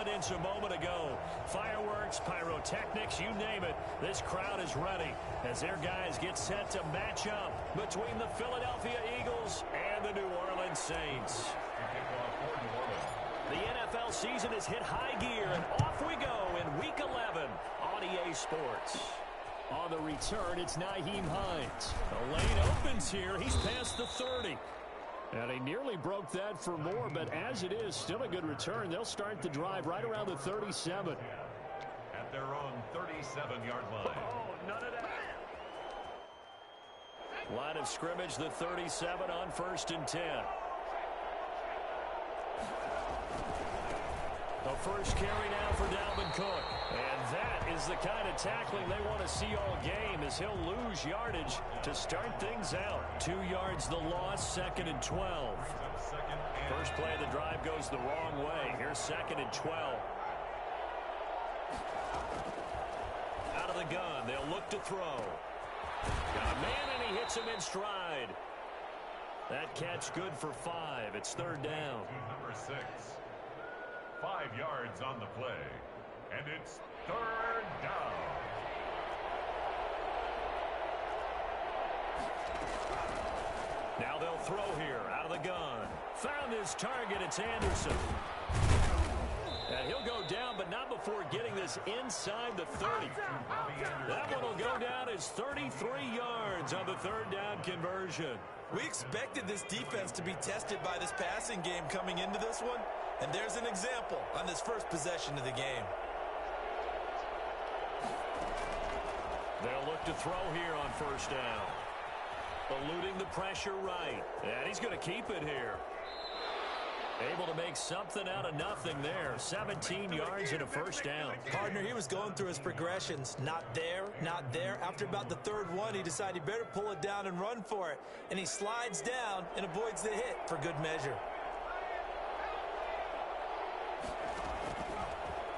evidence a moment ago. Fireworks, pyrotechnics, you name it. This crowd is ready as their guys get set to match up between the Philadelphia Eagles and the New Orleans Saints. The NFL season has hit high gear, and off we go in Week 11 on EA Sports. On the return, it's Nyheim Hines. The lane opens here. He's past the 30. And he nearly broke that for more, but as it is, still a good return. They'll start the drive right around the 37. At their own 37-yard line. Oh, none of that. Line of scrimmage, the 37 on 1st and 10. The first carry now for Dalvin Cook. And that is the kind of tackling they want to see all game as he'll lose yardage to start things out. 2 yards the loss, 2nd and 12. First play of the drive goes the wrong way. Here's 2nd and 12. Out of the gun, they'll look to throw. Got a man and he hits him in stride. That catch good for 5. It's 3rd down. Number 6. 5 yards on the play. And it's 3rd down. Now they'll throw here out of the gun. Found his target. It's Anderson. And he'll go down, but not before getting this inside the 30. That one will go down as 33 yards on the 3rd down conversion. We expected this defense to be tested by this passing game coming into this one. And there's an example on this first possession of the game. They'll look to throw here on 1st down. Eluding the pressure right. And he's going to keep it here. Able to make something out of nothing there. 17 yards and a 1st down. Partner, he was going through his progressions. Not there, not there. After about the 3rd one, he decided he better pull it down and run for it. And he slides down and avoids the hit for good measure.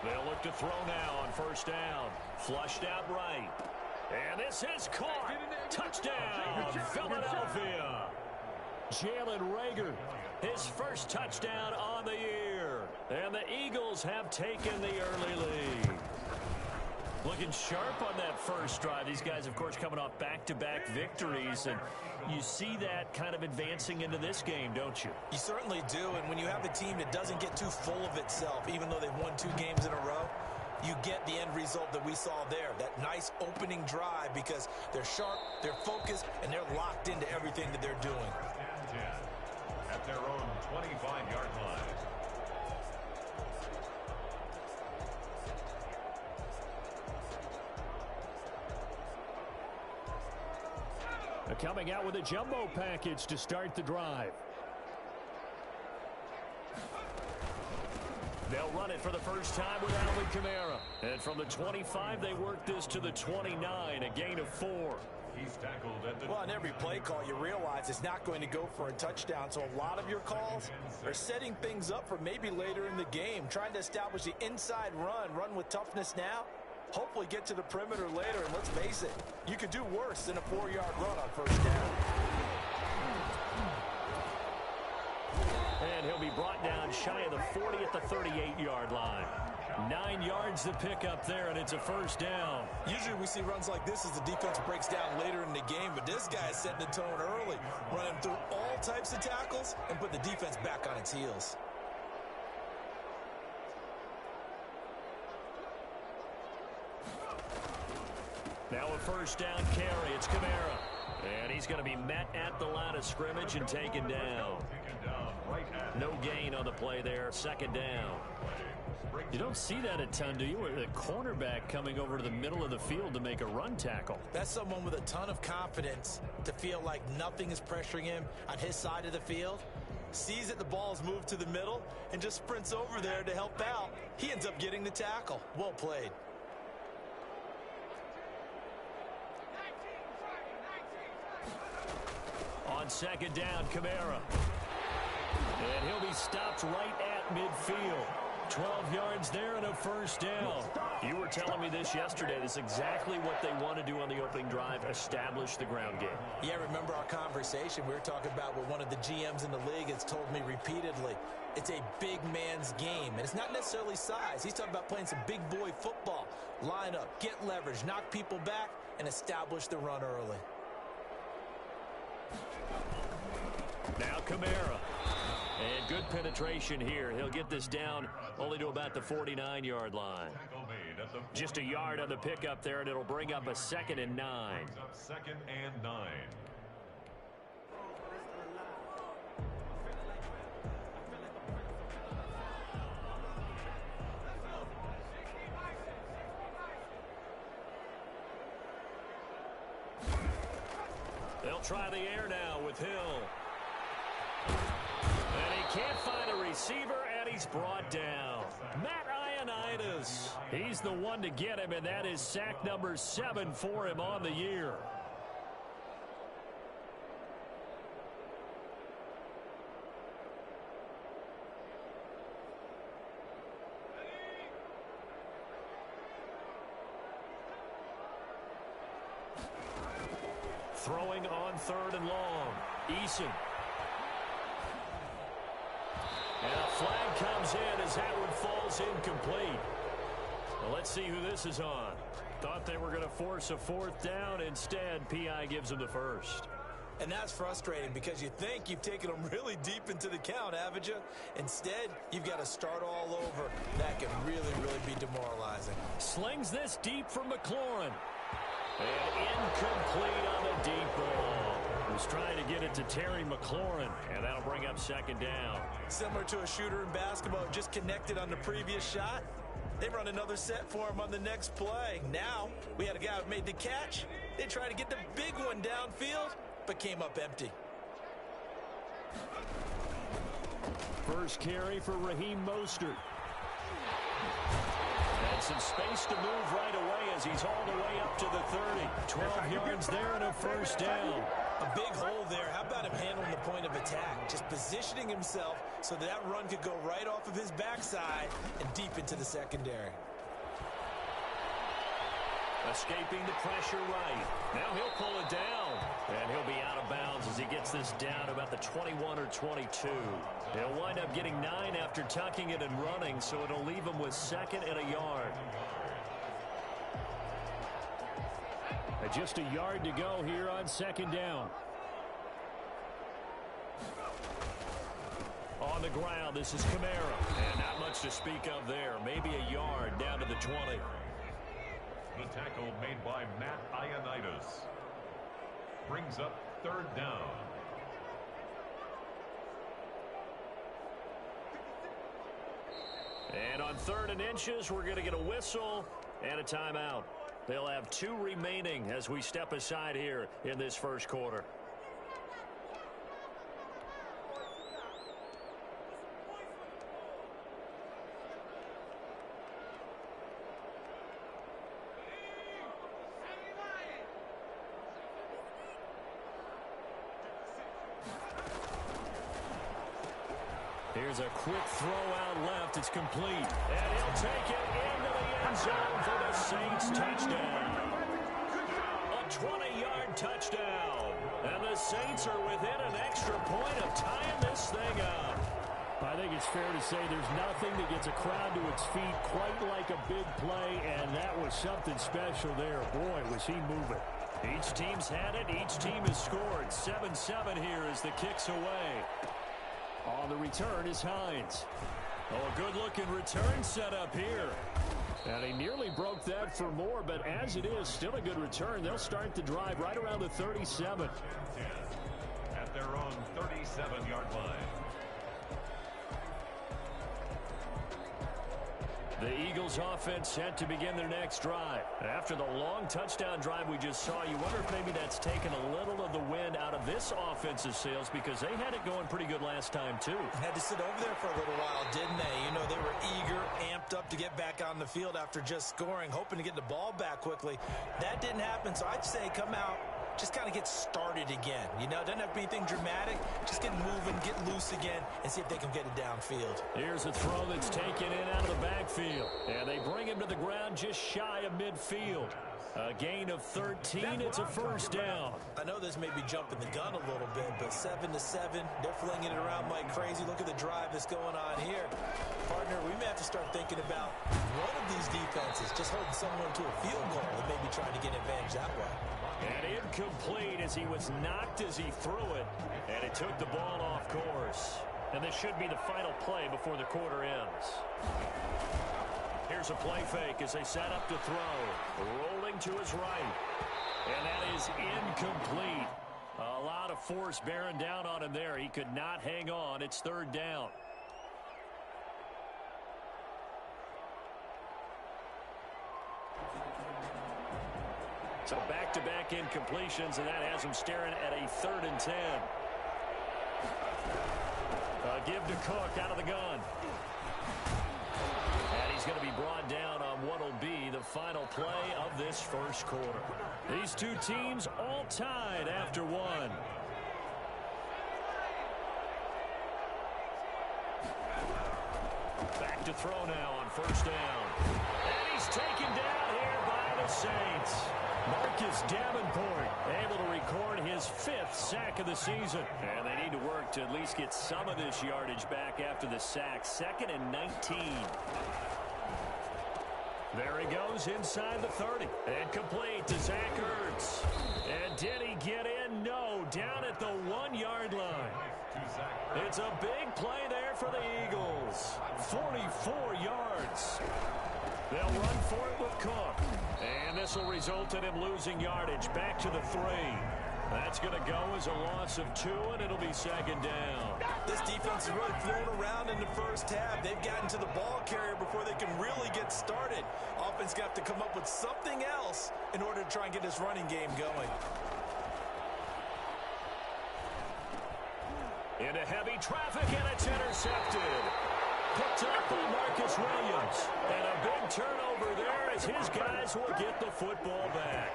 They'll look to throw now on 1st down. Flushed out right. And this is caught. Touchdown, Philadelphia. Jalen Reagor, his first touchdown on the year. And the Eagles have taken the early lead. Looking sharp on that first drive. These guys, of course, coming off back-to-back victories. And you see that kind of advancing into this game, don't you? You certainly do. And when you have a team that doesn't get too full of itself, even though they've won 2 games in a row, you get the end result that we saw there. That nice opening drive because they're sharp, they're focused, and they're locked into everything that they're doing. At their own 25-yard line. Coming out with a jumbo package to start the drive. They'll run it for the first time with Alvin Kamara. And from the 25, they work this to the 29, a gain of 4. He's tackled at the... Well, on every play call, you realize it's not going to go for a touchdown. So a lot of your calls are setting things up for maybe later in the game, trying to establish the inside run with toughness now. Hopefully get to the perimeter later, and let's face it, you could do worse than a 4-yard run on 1st down. And he'll be brought down shy of the 40 at the 38-yard line. 9 yards to pick up there, and it's a 1st down. Usually we see runs like this as the defense breaks down later in the game, but this guy is setting the tone early, running through all types of tackles and put the defense back on its heels. Now a 1st down carry. It's Kamara. And he's going to be met at the line of scrimmage and taken down. No gain on the play there. 2nd down. You don't see that a ton, do you? The cornerback coming over to the middle of the field to make a run tackle. That's someone with a ton of confidence to feel like nothing is pressuring him on his side of the field. Sees that the ball is moved to the middle and just sprints over there to help out. He ends up getting the tackle. Well played. On 2nd down, Kamara. And he'll be stopped right at midfield. 12 yards there and a first down. You were telling me this yesterday. This is exactly what they want to do on the opening drive, establish the ground game. Yeah, remember our conversation? We were talking about what one of the GMs in the league has told me repeatedly. It's a big man's game, and it's not necessarily size. He's talking about playing some big boy football. Line up, get leverage, knock people back, and establish the run early. Now Kamara. And good penetration here. He'll get this down only to about the 49-yard line. Just a yard on the pickup there, and it'll bring up a 2nd and 9. Second and 9. They'll try the air now with Hill. And he can't find a receiver, and he's brought down. Matt Ioannidis. He's the one to get him, and that is sack number 7 for him on the year. Throwing on 3rd and long. Eason. And a flag comes in as that one falls incomplete. Well, let's see who this is on. Thought they were going to force a 4th down. Instead, P.I. gives them the first. And that's frustrating because you think you've taken them really deep into the count, haven't you? Instead, you've got to start all over. That can really, really be demoralizing. Slings this deep for McLaurin. And incomplete on the deep ball. Was trying to get it to Terry McLaurin, and that'll bring up 2nd down. Similar to a shooter in basketball, just connected on the previous shot. They run another set for him on the next play. Now, we had a guy who made the catch. They tried to get the big one downfield, but came up empty. First carry for Raheem Mostert. And some space to move right away as he's hauled away up to the 30. 12 yards there and a first down. A big hole there. How about him handling the point of attack? Just positioning himself so that run could go right off of his backside and deep into the secondary. Escaping the pressure right. Now he'll pull it down. And he'll be out of bounds as he gets this down about the 21 or 22. He'll wind up getting 9 after tucking it and running, so it'll leave him with 2nd and a yard. And just a yard to go here on 2nd down. On the ground, this is Kamara. And not much to speak of there. Maybe a yard down to the 20. The tackle made by Matt Ioannidis brings up 3rd down. And on 3rd and inches, we're going to get a whistle and a timeout. They'll have 2 remaining as we step aside here in this first quarter. Here's a quick throw out left. It's complete. And he'll take it into the end zone for the Saints touchdown. A 20-yard touchdown. And the Saints are within an extra point of tying this thing up. I think it's fair to say there's nothing that gets a crowd to its feet quite like a big play, and that was something special there. Boy, was he moving. Each team's had it. Each team has scored. 7-7 here as the kick's away. On the return is Hines. Oh, a good-looking return set up here. And he nearly broke that for more, but as it is, still a good return. They'll start the drive right around the 37. At their own 37-yard line. The Eagles offense set to begin their next drive. After the long touchdown drive we just saw, you wonder if maybe that's taken a little of the wind out of this offensive sails because they had it going pretty good last time too. Had to sit over there for a little while, didn't they? You know, they were eager, amped up to get back on the field after just scoring, hoping to get the ball back quickly. That didn't happen, so I'd say come out, just kind of get started again. You know, it doesn't have to be anything dramatic. Just get moving, get loose again, and see if they can get it downfield. Here's a throw that's taken in out of the backfield. And they bring him to the ground just shy of midfield. A gain of 13. It's a first down. I know this may be jumping the gun a little bit, but 7-7, they're flinging it around like crazy. Look at the drive that's going on here. Partner, we may have to start thinking about one of these defenses just holding someone to a field goal and maybe trying to get advantage that way. And incomplete as he was knocked as he threw it. And it took the ball off course. And this should be the final play before the quarter ends. Here's a play fake as they set up to throw. Rolling to his right. And that is incomplete. A lot of force bearing down on him there. He could not hang on. It's third down. So back-to-back incompletions, and that has him staring at a 3rd and 10. Give to Cook out of the gun. And he's going to be brought down on what will be the final play of this first quarter. These two teams all tied after one. Back to throw now on first down. And he's taken down here by the Saints. Marcus Davenport able to record his 5th sack of the season. And they need to work to at least get some of this yardage back after the sack. 2nd and 19. There he goes inside the 30. And complete to Zach Ertz. And did he get in? No. Down at the 1-yard line. It's a big play there for the Eagles. 44 yards. They'll run for it with Cook. And this will result in him losing yardage back to the 3. That's going to go as a loss of 2, and it'll be 2nd down. This defense has really flown around in the first half. They've gotten to the ball carrier before they can really get started. Offense got to come up with something else in order to try and get this running game going. Into heavy traffic, and it's intercepted. Picked up by Marcus Williams. And a big turnover there as his guys will get the football back.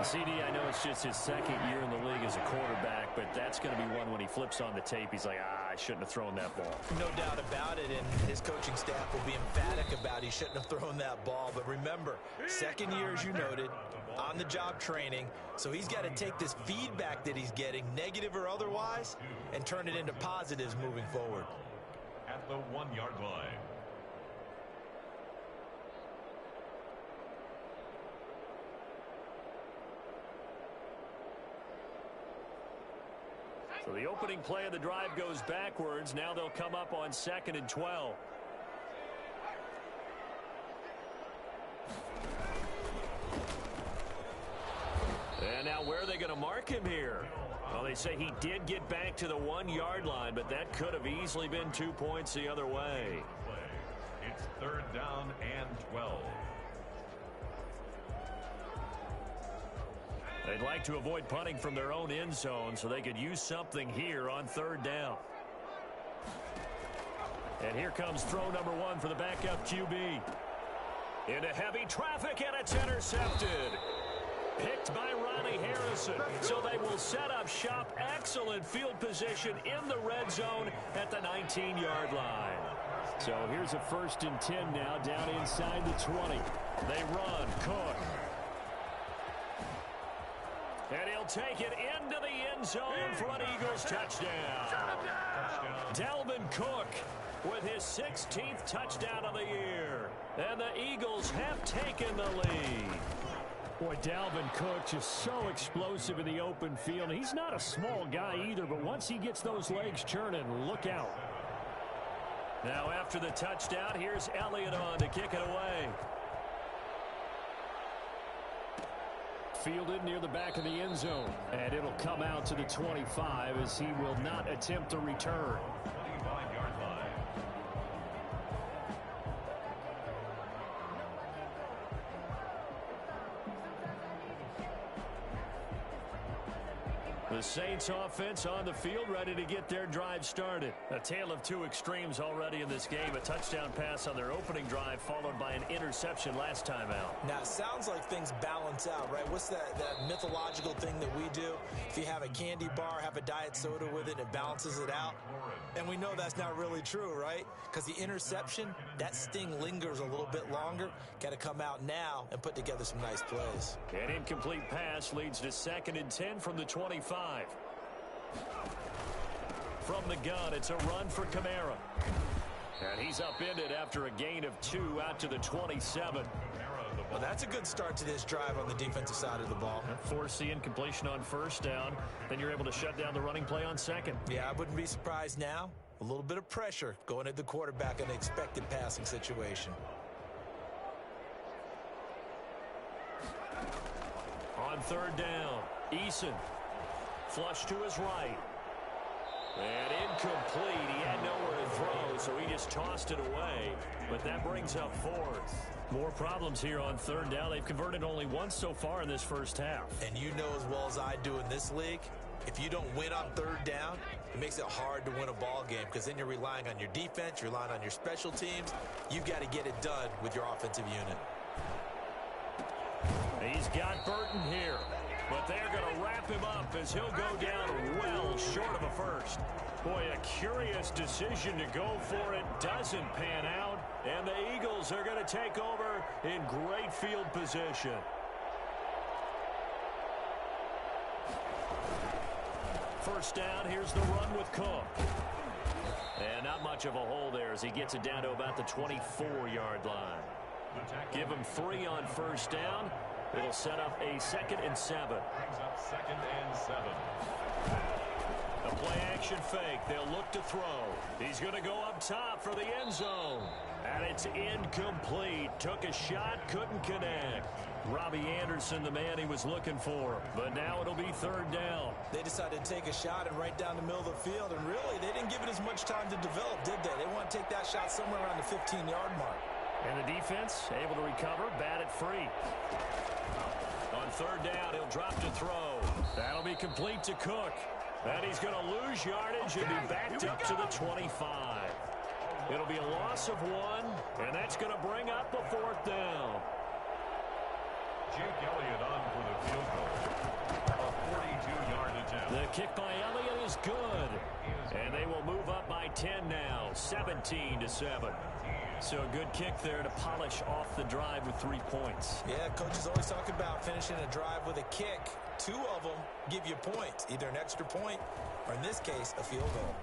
CD, I know it's just his 2nd year in the league as a quarterback, but that's going to be one when he flips on the tape. He's like, I shouldn't have thrown that ball. No doubt about it, and his coaching staff will be emphatic about he shouldn't have thrown that ball. But remember, 2nd year, as you noted, on-the-job training, so he's got to take this feedback that he's getting, negative or otherwise, and turn it into positives moving forward. At the 1-yard line. So the opening play of the drive goes backwards. Now they'll come up on 2nd and 12. And now where are they going to mark him here? Well, they say he did get back to the 1-yard line, but that could have easily been 2 points the other way. It's 3rd down and 12. They'd like to avoid punting from their own end zone so they could use something here on 3rd down. And here comes throw number 1 for the backup QB. Into heavy traffic, and it's intercepted. Picked by Ronnie Harrison. So they will set up shop. Excellent field position in the red zone at the 19-yard line. So here's a 1st and 10 now down inside the 20. They run. Cook. And he'll take it into the end zone for an Eagles touchdown. Dalvin Cook with his 16th touchdown of the year. And the Eagles have taken the lead. Boy, Dalvin Cook just so explosive in the open field. He's not a small guy either, but once he gets those legs churning, look out. Now after the touchdown, here's Elliott on to kick it away. Fielded near the back of the end zone. And it'll come out to the 25 as he will not attempt a return. 25-yard line. The Saints offense on the field, ready to get their drive started. A tale of two extremes already in this game. A touchdown pass on their opening drive, followed by an interception last time out. Now, it sounds like things balance out, right? What's that mythological thing that we do? If you have a candy bar, have a diet soda with it, it balances it out. And we know that's not really true, right? Because the interception, that sting lingers a little bit longer. Got to come out now and put together some nice plays. An incomplete pass leads to 2nd and 10 from the 25. From the gun, it's a run for Kamara. And he's upended after a gain of 2 out to the 27. Well, that's a good start to this drive on the defensive side of the ball. Force the incompletion on 1st down. Then you're able to shut down the running play on 2nd. Yeah, I wouldn't be surprised now. A little bit of pressure going at the quarterback in an expected passing situation. On 3rd down, Eason. Flush to his right. And incomplete. He had nowhere to throw, so he just tossed it away. But that brings up 4th. More problems here on 3rd down. They've converted only once so far in this first half. And you know as well as I do in this league, if you don't win on 3rd down, it makes it hard to win a ball game because then you're relying on your defense, you're relying on your special teams. You've got to get it done with your offensive unit. He's got Burton here, but they're going to wrap him up as he'll go down well short of a first. Boy, a curious decision to go for it. Doesn't pan out, and the Eagles are going to take over in great field position. First down, here's the run with Cook. And not much of a hole there as he gets it down to about the 24-yard line. Give him 3 on 1st down. It'll set up a 2nd and 7. Brings up 2nd and 7. A play-action fake. They'll look to throw. He's going to go up top for the end zone. And it's incomplete. Took a shot, couldn't connect. Robbie Anderson, the man he was looking for. But now it'll be 3rd down. They decided to take a shot and right down the middle of the field. And really, they didn't give it as much time to develop, did they? They want to take that shot somewhere around the 15-yard mark. And the defense able to recover, bat it free. On 3rd down, he'll drop to throw. That'll be complete to Cook. And he's going to lose yardage and be backed up to the 25. It'll be a loss of 1, and that's going to bring up a 4th down. Jake Elliott on for the field goal. A 42-yard attempt. The kick by Elliott is good. And they will move up by 10 now, 17-7. So a good kick there to polish off the drive with 3 points. Yeah, coaches always talk about finishing a drive with a kick. 2 of them give you points, either an extra point or, in this case, a field goal.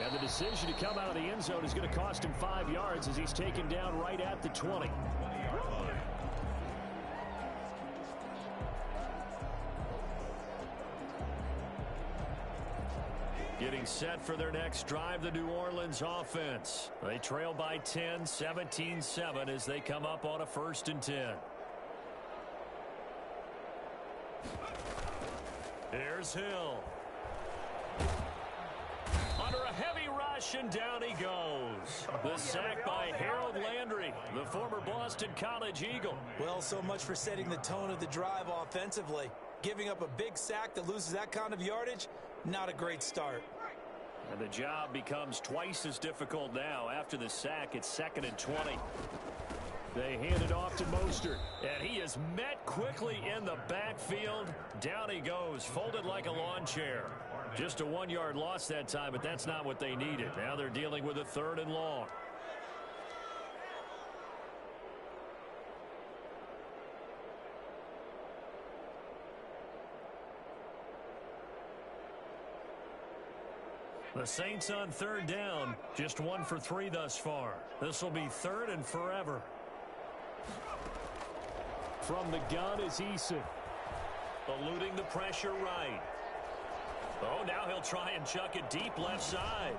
And the decision to come out of the end zone is going to cost him 5 yards as he's taken down right at the 20. 20-yard line. Getting set for their next drive, the New Orleans offense. They trail by 10, 17-7 as they come up on a 1st and 10. Here's Hill. Under a heavy rush, and down he goes. The sack by Harold Landry, the former Boston College Eagle. Well, so much for setting the tone of the drive offensively. Giving up a big sack that loses that kind of yardage, not a great start. And the job becomes twice as difficult now. After the sack, it's 2nd and 20. They hand it off to Mostert, and he is met quickly in the backfield. Down he goes, folded like a lawn chair. Just a 1-yard loss that time, but that's not what they needed. Now they're dealing with a 3rd and long. The Saints on 3rd down, just 1 for 3 thus far. This will be 3rd and forever. From the gun is Eason. Eluding the pressure right. Oh, now he'll try and chuck it deep left side.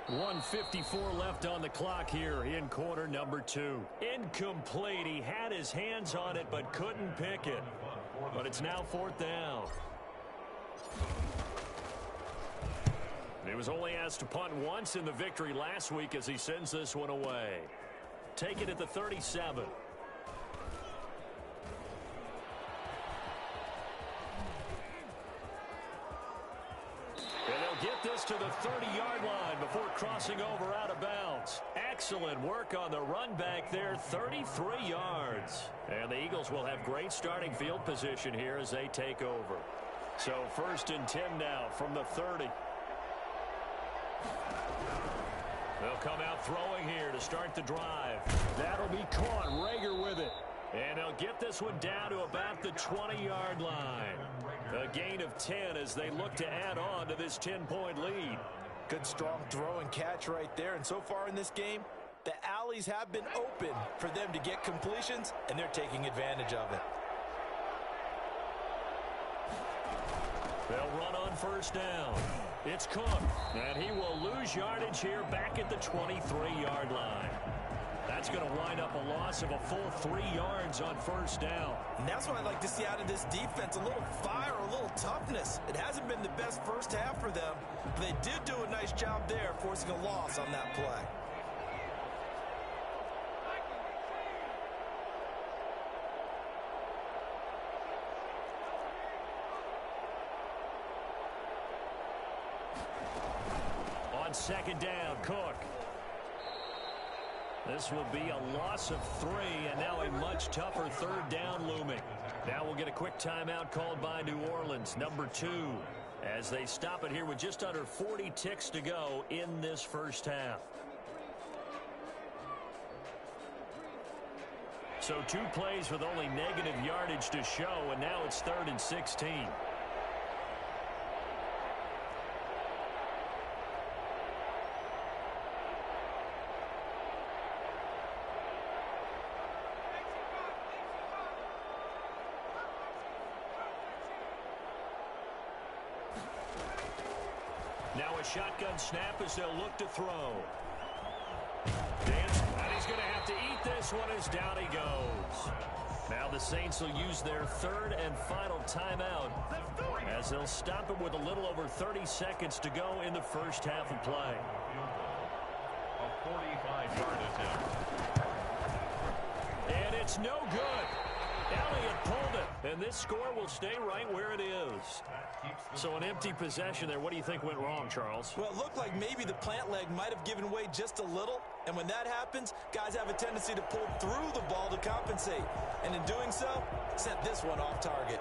1:54 left on the clock here in quarter number 2. Incomplete. He had his hands on it but couldn't pick it. But it's now 4th down. He was only asked to punt once in the victory last week as he sends this one away. Take it at the 37. gets to the 30-yard line before crossing over out of bounds. Excellent work on the run back there, 33 yards. And the Eagles will have great starting field position here as they take over. So 1st and 10 now from the 30. They'll come out throwing here to start the drive. That'll be caught. Rager with it. And they'll get this one down to about the 20-yard line. A gain of 10 as they look to add on to this 10-point lead. Good, strong throw and catch right there. And so far in this game, the alleys have been open for them to get completions, and they're taking advantage of it. They'll run on 1st down. It's Cook, and he will lose yardage here back at the 23-yard line. That's going to wind up a loss of a full 3 yards on 1st down. And that's what I'd like to see out of this defense, a little fire, a little toughness. It hasn't been the best first half for them, but they did do a nice job there forcing a loss on that play. On 2nd down, Cook. This will be a loss of 3, and now a much tougher 3rd down looming. Now we'll get a quick timeout called by New Orleans, number 2, as they stop it here with just under 40 ticks to go in this first half. So 2 plays with only negative yardage to show, and now it's 3rd and 16. Now a shotgun snap as they'll look to throw. Dance, and he's going to have to eat this one as down he goes. Now the Saints will use their 3rd and final timeout as they'll stop it with a little over 30 seconds to go in the first half of play. A 45-yard attempt. And it's no good. Elliott pulled it, and this score will stay right where it is. So an empty possession there. What do you think went wrong, Charles? Well, it looked like maybe the plant leg might have given way just a little, and when that happens, guys have a tendency to pull through the ball to compensate, and in doing so, sent this one off target.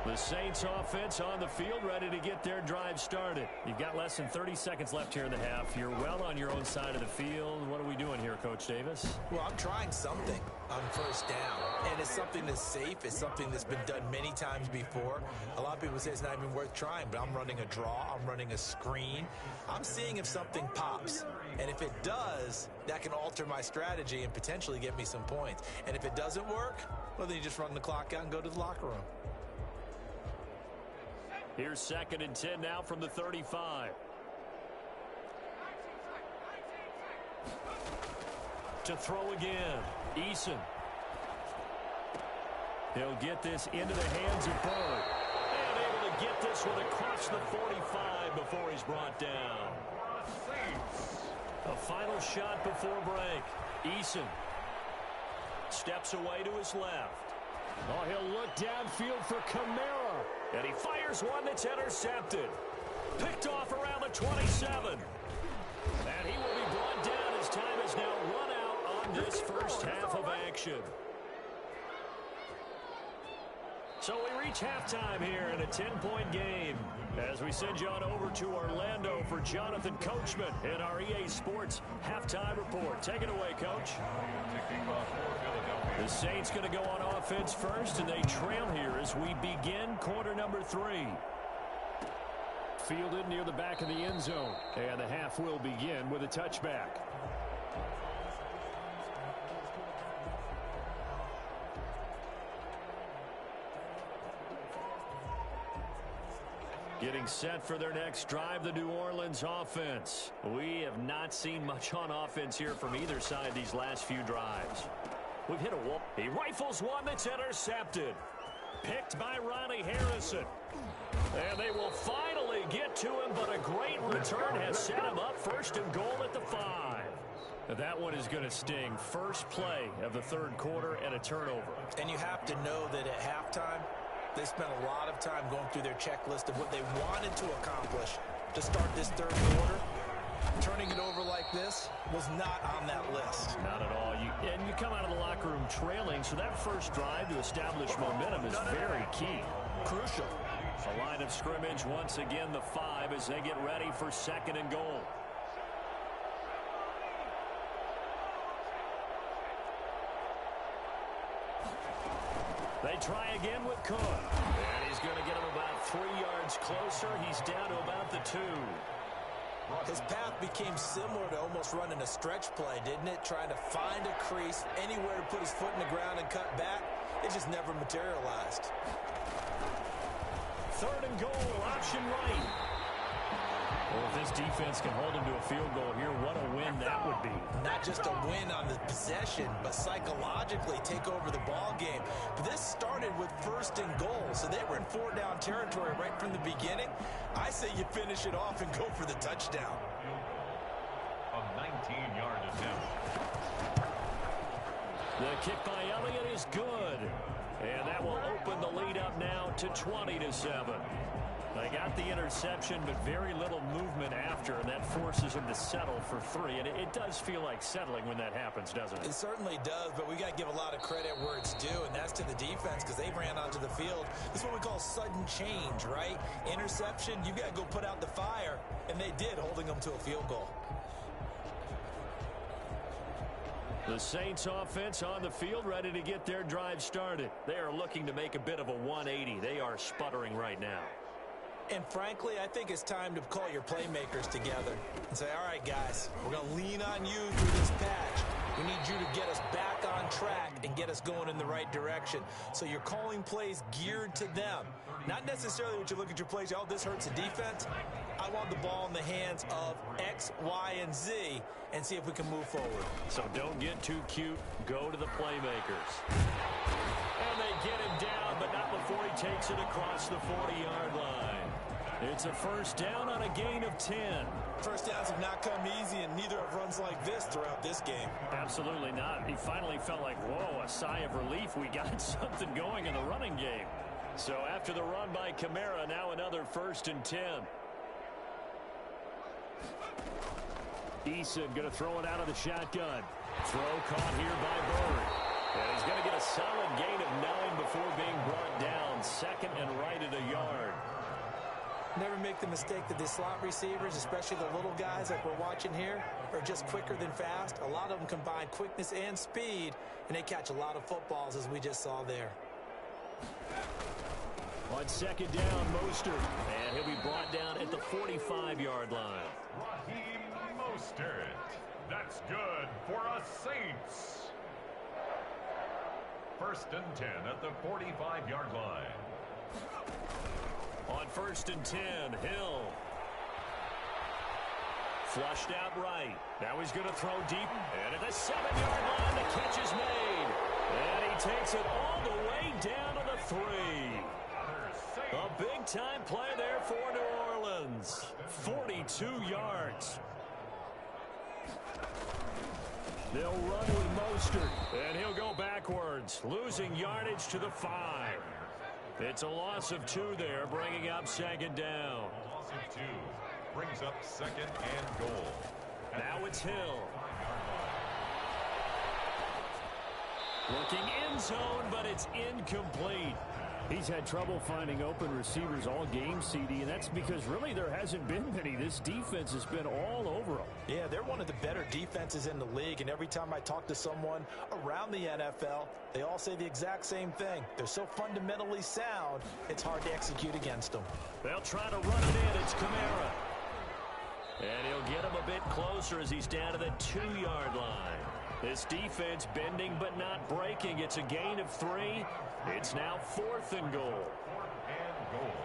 The Saints offense on the field, ready to get their drive started. You've got less than 30 seconds left here in the half. You're well on your own side of the field. What are we doing here, Coach Davis? Well, I'm trying something on 1st down, and it's something that's safe. It's something that's been done many times before. A lot of people say it's not even worth trying, but I'm running a draw. I'm running a screen. I'm seeing if something pops, and if it does, that can alter my strategy and potentially get me some points. And if it doesn't work, well, then you just run the clock out and go to the locker room. Here's 2nd and 10 now from the 35. To throw again, Eason. He'll get this into the hands of Bird. And able to get this one across the 45 before he's brought down. A final shot before break. Eason steps away to his left. Oh, he'll look downfield for Kamara. And he fires one that's intercepted. Picked off around the 27. And he will be brought down as time is now run out on this first half of action. So we reach halftime here in a 10-point game as we send you on over to Orlando for Jonathan Coachman in our EA Sports Halftime Report. Take it away, Coach. The Saints going to go on offense first, and they trail here as we begin quarter number 3. Fielded near the back of the end zone, and the half will begin with a touchback. Getting set for their next drive, the New Orleans offense. We have not seen much on offense here from either side these last few drives. We've hit a wall. He rifles one that's intercepted. Picked by Ronnie Harrison. And they will finally get to him, but a great return has set him up 1st and goal at the 5. That one is going to sting. First play of the third quarter and a turnover. And you have to know that at halftime, they spent a lot of time going through their checklist of what they wanted to accomplish to start this third quarter. Turning it over like this was not on that list. Not at all. And you come out of the locker room trailing, so that first drive to establish momentum is very key. Crucial. A line of scrimmage, once again, the 5 as they get ready for second and goal. They try again with Cook. And he's going to get him about 3 yards closer. He's down to about the 2. His path became similar to almost running a stretch play, didn't it? Trying to find a crease, anywhere to put his foot in the ground and cut back. It just never materialized. Third and goal, option right. Well, if this defense can hold him to a field goal here, what a win that would be. Not just a win on the possession, but psychologically take over the ball game. But this started with first and goal, so they were in 4-down territory right from the beginning. I say you finish it off and go for the touchdown. A 19-yard attempt. The kick by Elliott is good. And that will open the lead up now to 20-7. They got the interception, but very little movement after, and that forces them to settle for 3. And it does feel like settling when that happens, doesn't it? It certainly does, but we got to give a lot of credit where it's due, and that's to the defense because they ran onto the field. This is what we call sudden change, right? Interception, you got to go put out the fire, and they did, holding them to a field goal. The Saints offense on the field, ready to get their drive started. They are looking to make a bit of a 180. They are sputtering right now. And frankly, I think it's time to call your playmakers together and say, all right, guys, we're going to lean on you through this patch. We need you to get us back on track and get us going in the right direction. So you're calling plays geared to them. Not necessarily what you look at your plays, oh, this hurts the defense. I want the ball in the hands of X, Y, and Z and see if we can move forward. So don't get too cute. Go to the playmakers. And they get him down, but not before he takes it across the 40-yard line. It's a first down on a gain of 10. First downs have not come easy, and neither have runs like this throughout this game. Absolutely not. He finally felt like, whoa, a sigh of relief. We got something going in the running game. So after the run by Kamara, now another first and 10. Eason going to throw it out of the shotgun. Throw caught here by Bird. And he's going to get a solid gain of 9 before being brought down. Second and right at a yard. Never make the mistake that the slot receivers, especially the little guys like we're watching here, are just quicker than fast. A lot of them combine quickness and speed, and they catch a lot of footballs, as we just saw there. On second down, Mostert. And he'll be brought down at the 45-yard line. Raheem Mostert. That's good for us Saints. First and 10 at the 45-yard line. On first and 10, Hill. Flushed out right. Now he's going to throw deep. And at the 7-yard line, the catch is made. And he takes it all the way down to the 3. A big-time play there for New Orleans. 42 yards. They'll run with Mostert. And he'll go backwards, losing yardage to the 5. It's a loss of 2 there, bringing up second down. Loss of 2 brings up second and goal. Now it's Hill. Looking end zone, but it's incomplete. He's had trouble finding open receivers all game, CD, and that's because really there hasn't been many. This defense has been all over them. Yeah, they're one of the better defenses in the league, and every time I talk to someone around the NFL, they all say the exact same thing. They're so fundamentally sound, it's hard to execute against them. They'll try to run it in. It's Kamara. And he'll get him a bit closer as he's down to the 2-yard line. This defense bending but not breaking. It's a gain of 3. It's now 4th and goal. 4th and goal.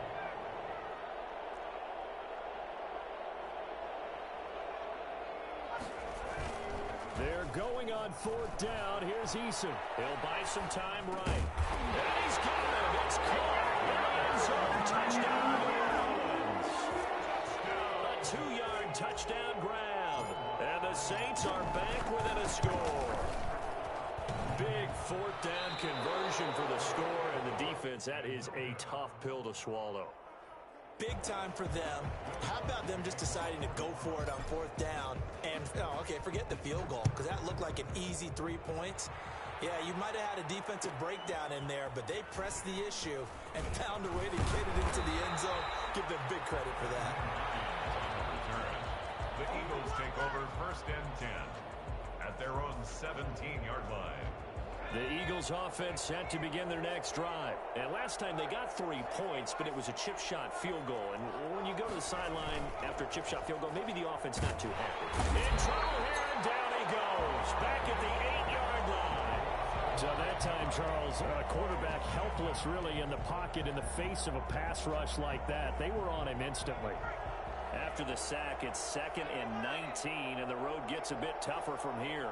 They're going on 4th down. Here's Eason. He'll buy some time right. And he's got it. It's caught. End zone touchdown. A 2-yard touchdown grab. And the the Saints are back within a score. Big fourth down conversion for the score, and the defense, that is a tough pill to swallow. Big time for them. How about them just deciding to go for it on fourth down? And, okay, forget the field goal, because that looked like an easy 3 points. Yeah, you might have had a defensive breakdown in there, but they pressed the issue and found a way to get it into the end zone. Give them big credit for that. The Eagles take over first and 10 at their own 17-yard line. The Eagles offense set to begin their next drive. And last time they got 3 points, but it was a chip shot field goal. And when you go to the sideline after a chip shot field goal, maybe the offense not too happy. In trouble here, and down he goes. Back at the 8-yard line. So that time, Charles, quarterback helpless really in the pocket in the face of a pass rush like that. They were on him instantly. After the sack, it's 2nd and 19, and the road gets a bit tougher from here.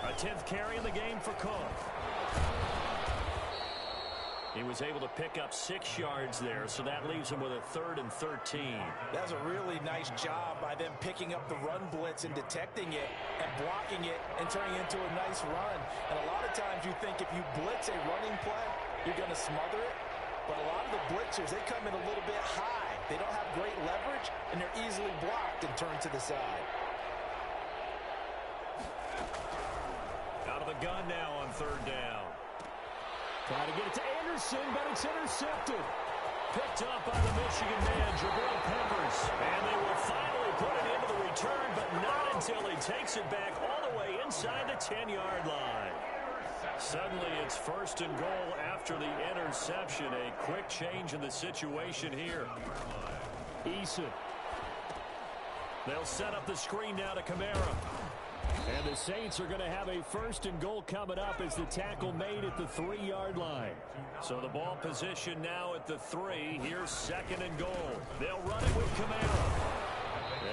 A 10th carry in the game for Cook. He was able to pick up 6 yards there, so that leaves him with a 3rd and 13. That's a really nice job by them picking up the run blitz and detecting it and blocking it and turning it into a nice run. And a lot of times you think if you blitz a running play, you're going to smother it. But a lot of the blitzers, they come in a little bit high. They don't have great leverage, and they're easily blocked and turned to the side. Out of the gun now on 3rd down. Trying to get it to Anderson, but it's intercepted. Picked up by the Michigan man, Jabril Peppers. And they will finally put it into the return, but not until he takes it back all the way inside the 10-yard line. Suddenly it's 1st and goal after the interception. A quick change in the situation here. Eason. They'll set up the screen now to Kamara. And the Saints are going to have a 1st and goal coming up as the tackle made at the 3-yard line. So the ball position now at the 3. Here's 2nd and goal. They'll run it with Kamara.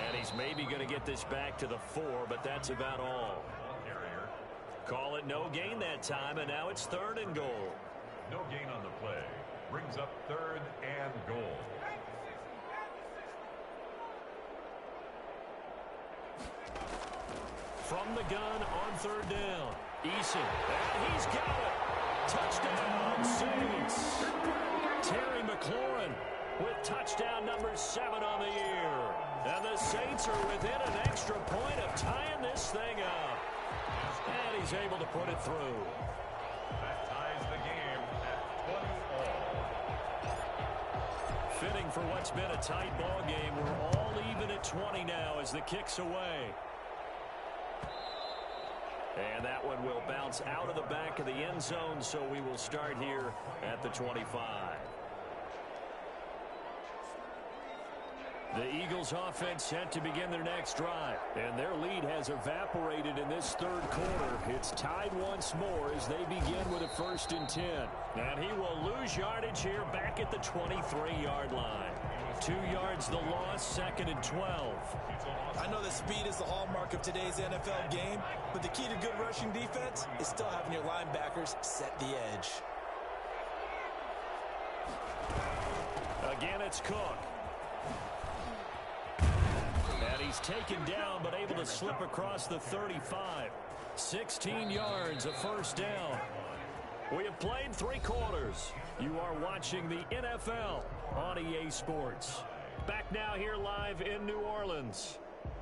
And he's maybe going to get this back to the 4, but that's about all. Call it no gain that time, and now it's 3rd and goal. No gain on the play. Brings up 3rd and goal. From the gun on 3rd down. Eason. And he's got it. Touchdown, Saints. Terry McLaurin with touchdown number 7 on the year. And the Saints are within an extra point of tying this thing up. And he's able to put it through. That ties the game at 20 all. Fitting for what's been a tight ball game. We're all even at 20 now as the kick's away. And that one will bounce out of the back of the end zone, so we will start here at the 25. The Eagles offense set to begin their next drive. And their lead has evaporated in this 3rd quarter. It's tied once more as they begin with a 1st and 10. And he will lose yardage here back at the 23-yard line. 2 yards the loss, 2nd and 12. I know that speed is the hallmark of today's NFL game, but the key to good rushing defense is still having your linebackers set the edge. Again, it's Cook. And he's taken down, but able to slip across the 35. 16 yards, a 1st down. We have played 3 quarters. You are watching the NFL on EA Sports. Back now here live in New Orleans.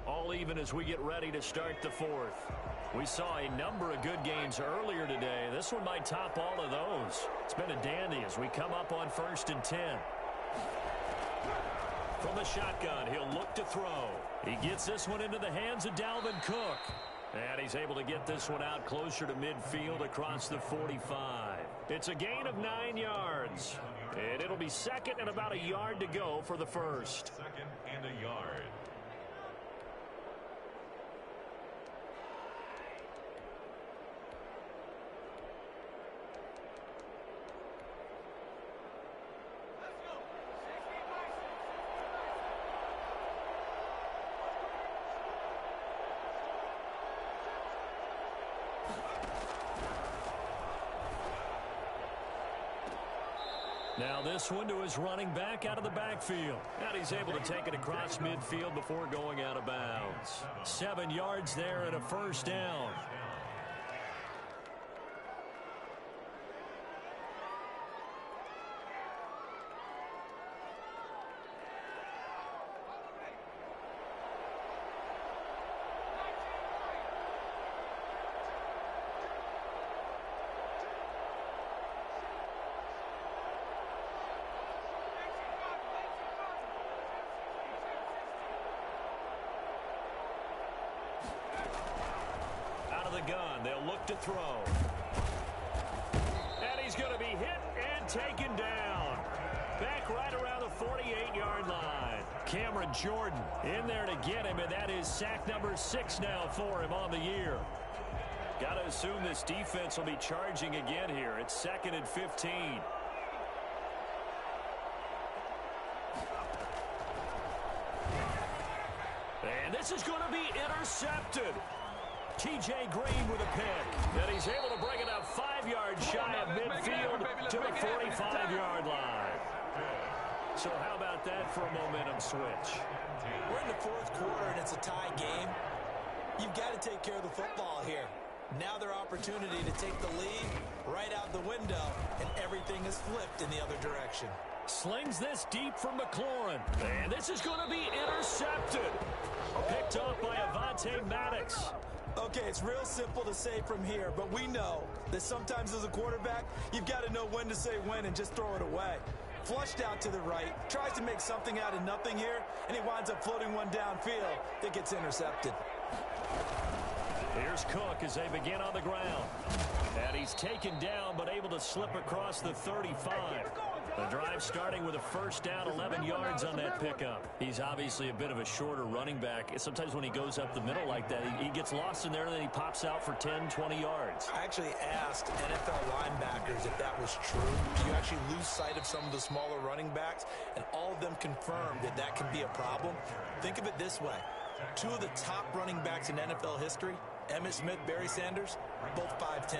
All even as we get ready to start the 4th. We saw a number of good games earlier today. This one might top all of those. It's been a dandy as we come up on 1st and 10. From the shotgun, he'll look to throw. He gets this one into the hands of Dalvin Cook. And he's able to get this one out closer to midfield across the 45. It's a gain of 9 yards. And it'll be 2nd and about a yard to go for the 1st. 2nd and a yard. Now this one to his running back out of the backfield. And he's able to take it across midfield before going out of bounds. 7 yards there and a first down. Gun. They'll look to throw. And he's going to be hit and taken down. Back right around the 48-yard line. Cameron Jordan in there to get him, and that is sack number 6 now for him on the year. Got to assume this defense will be charging again here. It's 2nd and 15. And this is going to be intercepted. T.J. Green with a pick. And he's able to bring it up 5 yards shy of midfield to the 45-yard line. So how about that for a momentum switch? We're in the 4th quarter, and it's a tie game. You've got to take care of the football here. Now their opportunity to take the lead right out the window, and everything is flipped in the other direction. Slings this deep from McLaurin. And this is going to be intercepted. Picked off by Avonte Maddox. Okay, it's real simple to say from here, but we know that sometimes as a quarterback, you've got to know when to say when and just throw it away. Flushed out to the right, tries to make something out of nothing here, and he winds up floating one downfield that gets intercepted. Here's Cook as they begin on the ground. And he's taken down, but able to slip across the 35. The drive starting with a first down, 11 yards on that pickup. He's obviously a bit of a shorter running back. Sometimes when he goes up the middle like that, he gets lost in there, and then he pops out for 10, 20 yards. I actually asked NFL linebackers if that was true. Do you actually lose sight of some of the smaller running backs? And all of them confirmed that that can be a problem. Think of it this way. 2 of the top running backs in NFL history, Emmitt Smith, Barry Sanders, both 5'10".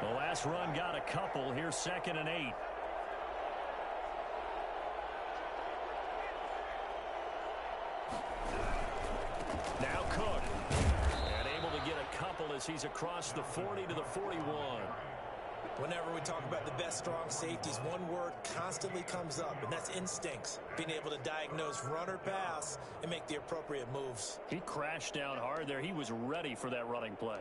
The last run got a couple. Here's 2nd and 8. Now Cook. And able to get a couple as he's across the 40 to the 41. Whenever we talk about the best strong safeties, one word constantly comes up, and that's instincts. Being able to diagnose run or pass and make the appropriate moves. He crashed down hard there. He was ready for that running play.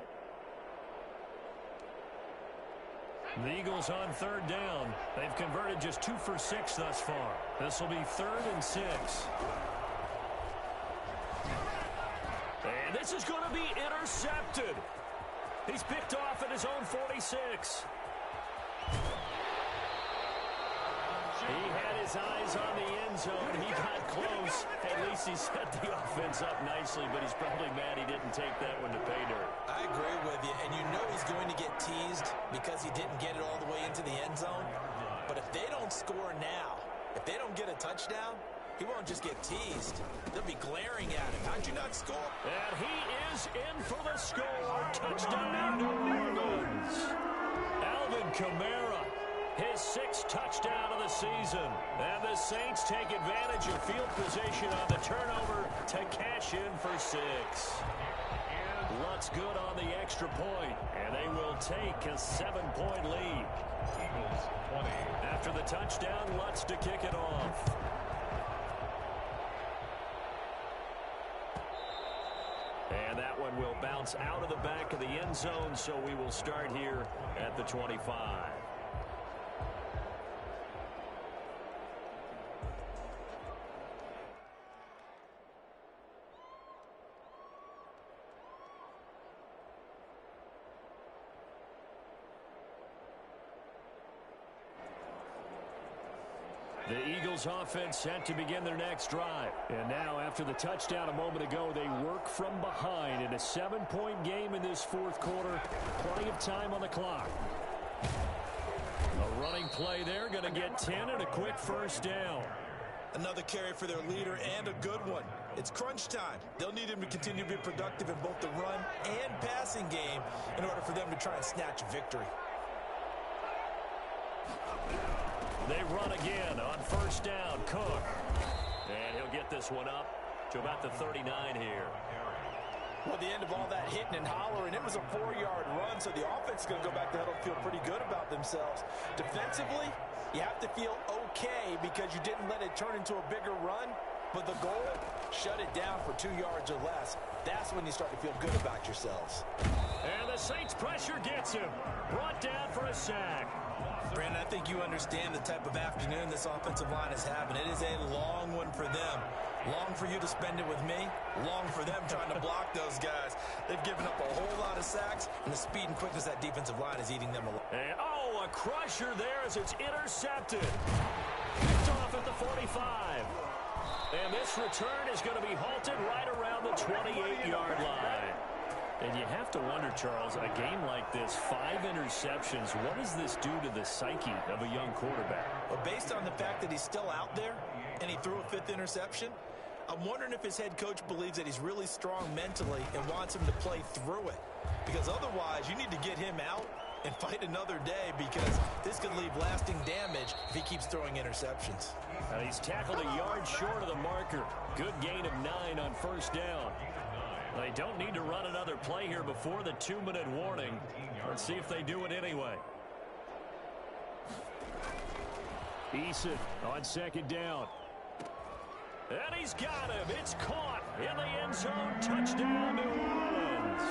The Eagles on 3rd down. They've converted just 2 for 6 thus far. This will be 3rd and 6. And this is going to be intercepted. He's picked off at his own 46. He had his eyes on the end zone. He got close. At least he set the offense up nicely, but he's probably mad he didn't take that one to pay dirt. I agree with you, and you know he's going to get teased because he didn't get it all the way into the end zone. But if they don't score now, if they don't get a touchdown, he won't just get teased. They'll be glaring at him. How'd you not score? And he is in for the score. Touchdown, New Orleans. Alvin Kamara, his 6th touchdown of the season. And the Saints take advantage of field position on the turnover to cash in for 6. Lutz good on the extra point, and they will take a 7-point lead. Eagles 20. After the touchdown, Lutz to kick it off. And that one will bounce out of the back of the end zone, so we will start here at the 25. The Eagles offense set to begin their next drive. And now after the touchdown a moment ago, they work from behind in a 7-point game in this 4th quarter. Plenty of time on the clock. A running play there, going to get 10 and a quick first down. Another carry for their leader and a good one. It's crunch time. They'll need him to continue to be productive in both the run and passing game in order for them to try and snatch a victory. They run again on first down. Cook. And he'll get this one up to about the 39 here. Well, at the end of all that hitting and hollering, it was a 4-yard run, so the offense is going to go back to huddle and feel pretty good about themselves. Defensively, you have to feel okay because you didn't let it turn into a bigger run, but the goal, shut it down for 2 yards or less. That's when you start to feel good about yourselves. And the Saints pressure gets him. Brought down for a sack. Brandon, I think you understand the type of afternoon this offensive line is having. It is a long one for them. Long for you to spend it with me. Long for them trying to block those guys. They've given up a whole lot of sacks, and the speed and quickness of that defensive line is eating them alive. And, a crusher there as it's intercepted. Picked off at the 45. And this return is going to be halted right around the 28-yard line. And you have to wonder, Charles, in a game like this, 5 interceptions, what does this do to the psyche of a young quarterback? Well, based on the fact that he's still out there and he threw a 5th interception, I'm wondering if his head coach believes that he's really strong mentally and wants him to play through it. Because otherwise, you need to get him out and fight another day because this could leave lasting damage if he keeps throwing interceptions. And he's tackled a yard short of the marker. Good gain of 9 on first down. They don't need to run another play here before the 2-minute warning. Let's see if they do it anyway. Eason on second down. And he's got him. It's caught in the end zone. Touchdown, New Orleans.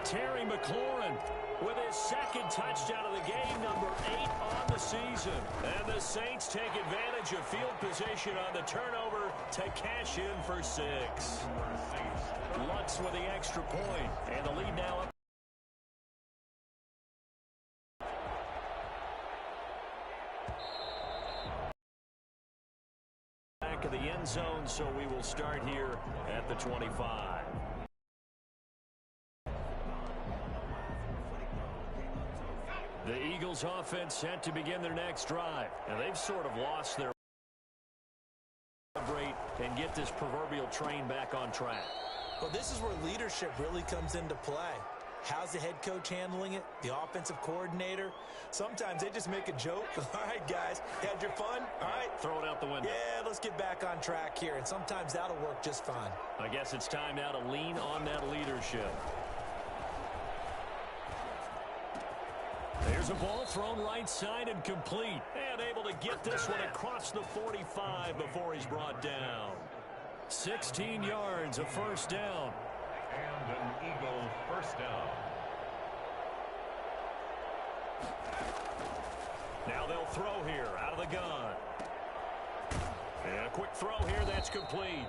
Terry McLaurin with his 2nd touchdown of the game, number 8 on the season. And the Saints take advantage of field position on the turnover to cash in for 6. Lutz with the extra point, and the lead now up. Back of the end zone, so we will start here at the 25. The Eagles offense set to begin their next drive. And they've sort of lost their celebrate and get this proverbial train back on track. Well, this is where leadership really comes into play. How's the head coach handling it? The offensive coordinator? Sometimes they just make a joke. All right, guys, had your fun? All right. Throw it out the window. Yeah, let's get back on track here. And sometimes that'll work just fine. I guess it's time now to lean on that leadership. There's a ball thrown right side and complete. And able to get this one across the 45 before he's brought down. 16 yards, a first down. And an Eagle first down. Now they'll throw here out of the gun. And a quick throw here, that's complete.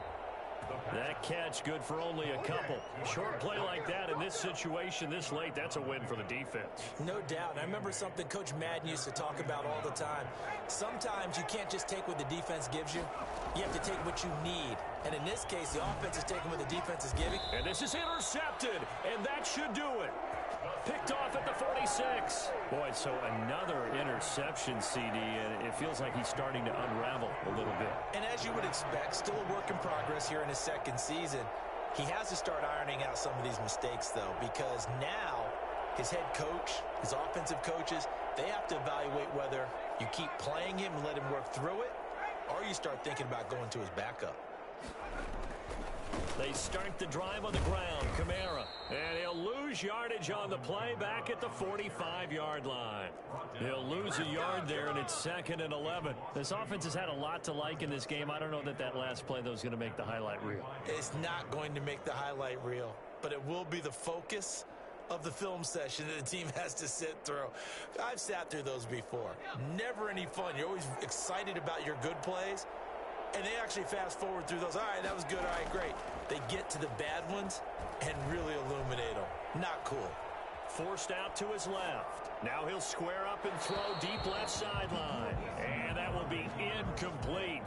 That catch good for only a couple. Short play like that in this situation this late, that's a win for the defense. No doubt. I remember something Coach Madden used to talk about all the time. Sometimes you can't just take what the defense gives you. You have to take what you need. And in this case, the offense is taking what the defense is giving. And this is intercepted, and that should do it. Picked off at the 46. Boy, so another interception, CD, and it feels like he's starting to unravel a little bit. And as you would expect, still a work in progress here in his 2nd season. He has to start ironing out some of these mistakes, though, because now his head coach, his offensive coaches, they have to evaluate whether you keep playing him and let him work through it, or you start thinking about going to his backup. They start the drive on the ground. Kamara. And he'll lose yardage on the play back at the 45-yard line. He'll lose a yard there, and it's 2nd and 11. This offense has had a lot to like in this game. I don't know that that last play, though, is going to make the highlight reel. It's not going to make the highlight reel, but it will be the focus of the film session that the team has to sit through. I've sat through those before. Never any fun. You're always excited about your good plays. And they actually fast forward through those. All right, that was good. All right, great. They get to the bad ones and really illuminate them. Not cool. Forced out to his left. Now he'll square up and throw deep left sideline. And that will be incomplete.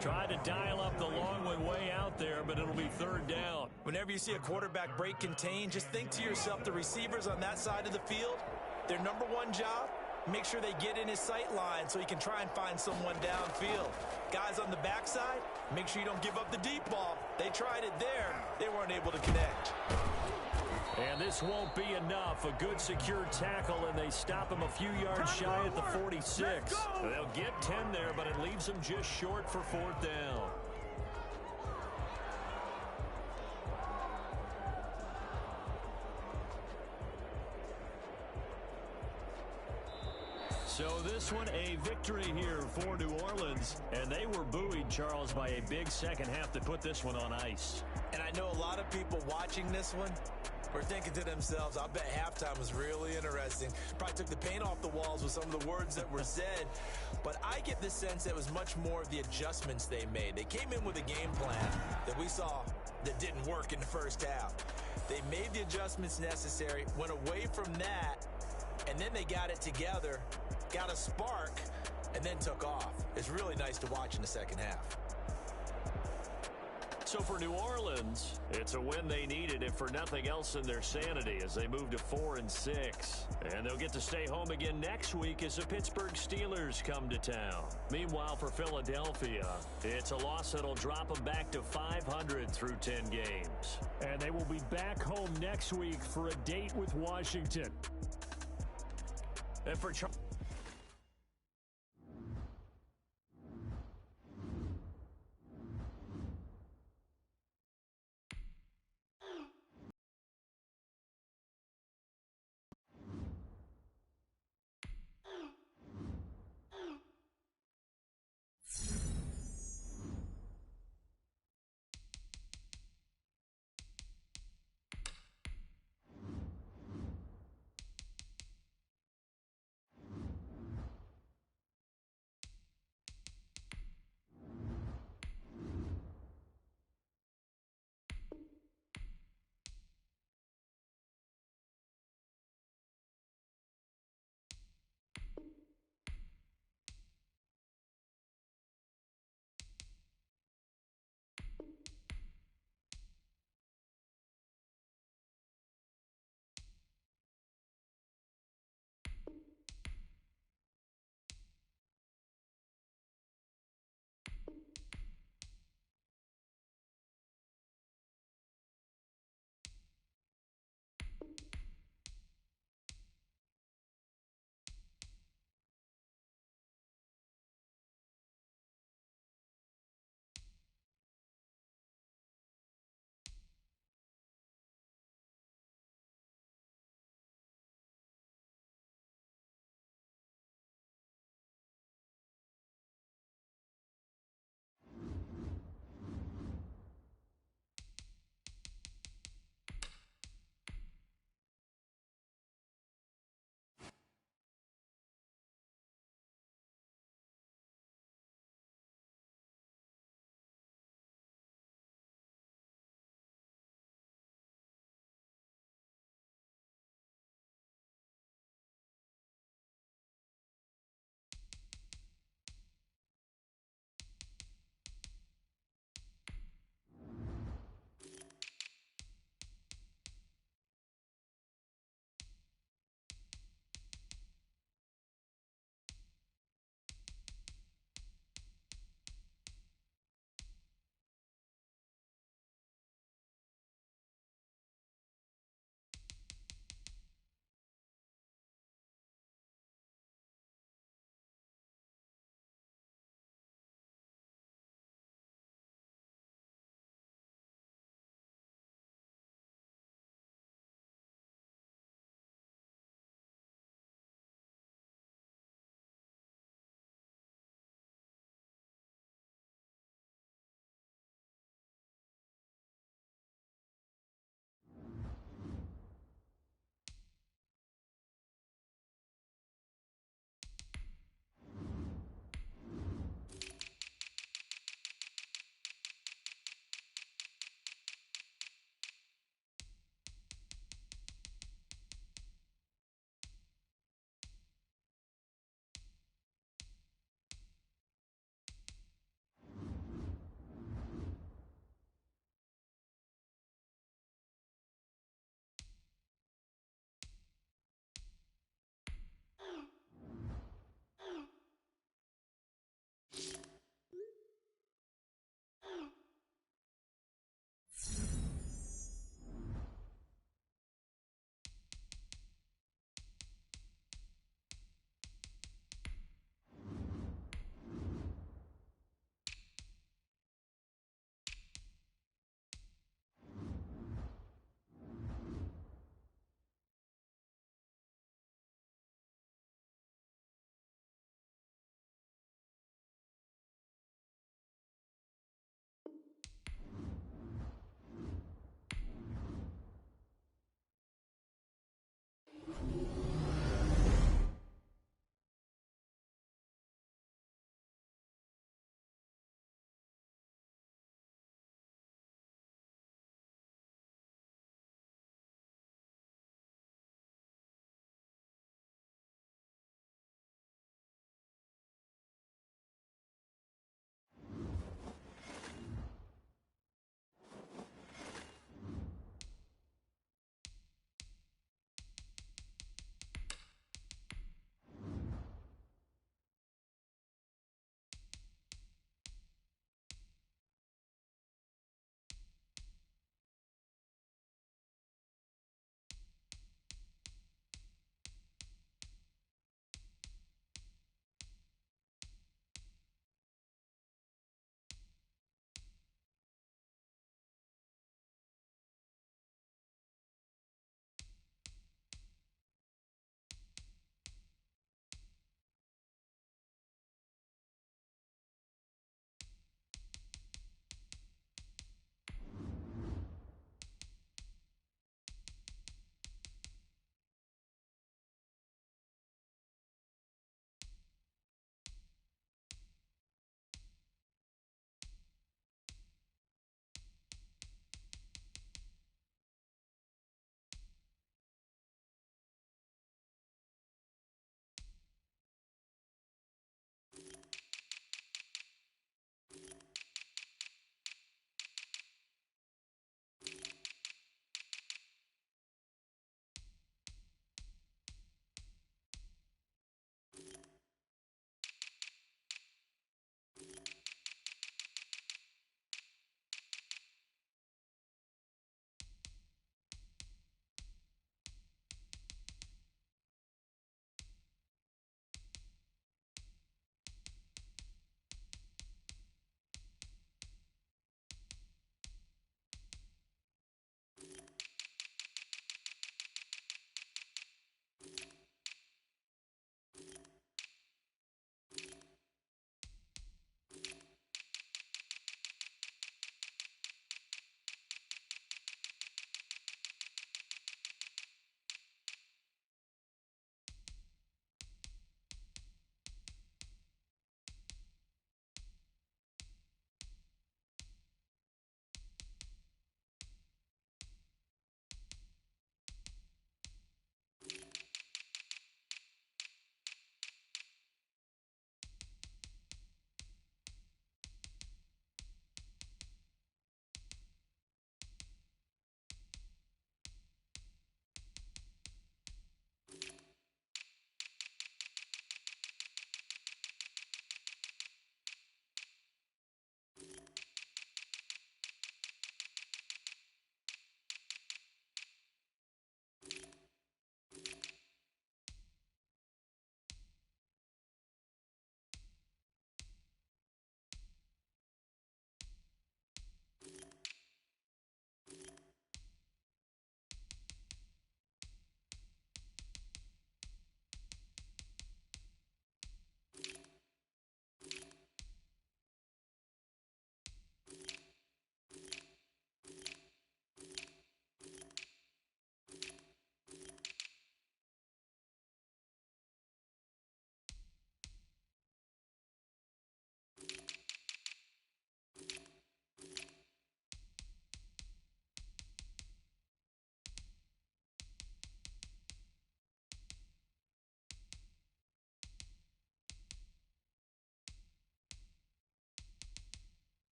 Tried to dial up the long one way out there, but it'll be 3rd down. Whenever you see a quarterback break contain, just think to yourself, the receivers on that side of the field, their number one job, make sure they get in his sight line so he can try and find someone downfield. Guys on the backside, make sure you don't give up the deep ball. They tried it there. They weren't able to connect. And this won't be enough. A good secure tackle, and they stop him a few yards shy at the 46. They'll get 10 there, but it leaves them just short for 4th down. So this one, a victory here for New Orleans. And they were buoyed, Charles, by a big second half that put this one on ice. And I know a lot of people watching this one were thinking to themselves, I bet halftime was really interesting. Probably took the paint off the walls with some of the words that were said. But I get the sense that it was much more of the adjustments they made. They came in with a game plan that we saw that didn't work in the first half. They made the adjustments necessary, went away from that, and then they got it together, got a spark, and then took off. It's really nice to watch in the second half. So for New Orleans, it's a win they needed, if for nothing else in their sanity, as they move to 4-6. And they'll get to stay home again next week as the Pittsburgh Steelers come to town. Meanwhile, for Philadelphia, it's a loss that'll drop them back to 500 through 10 games. And they will be back home next week for a date with Washington. And for Charles.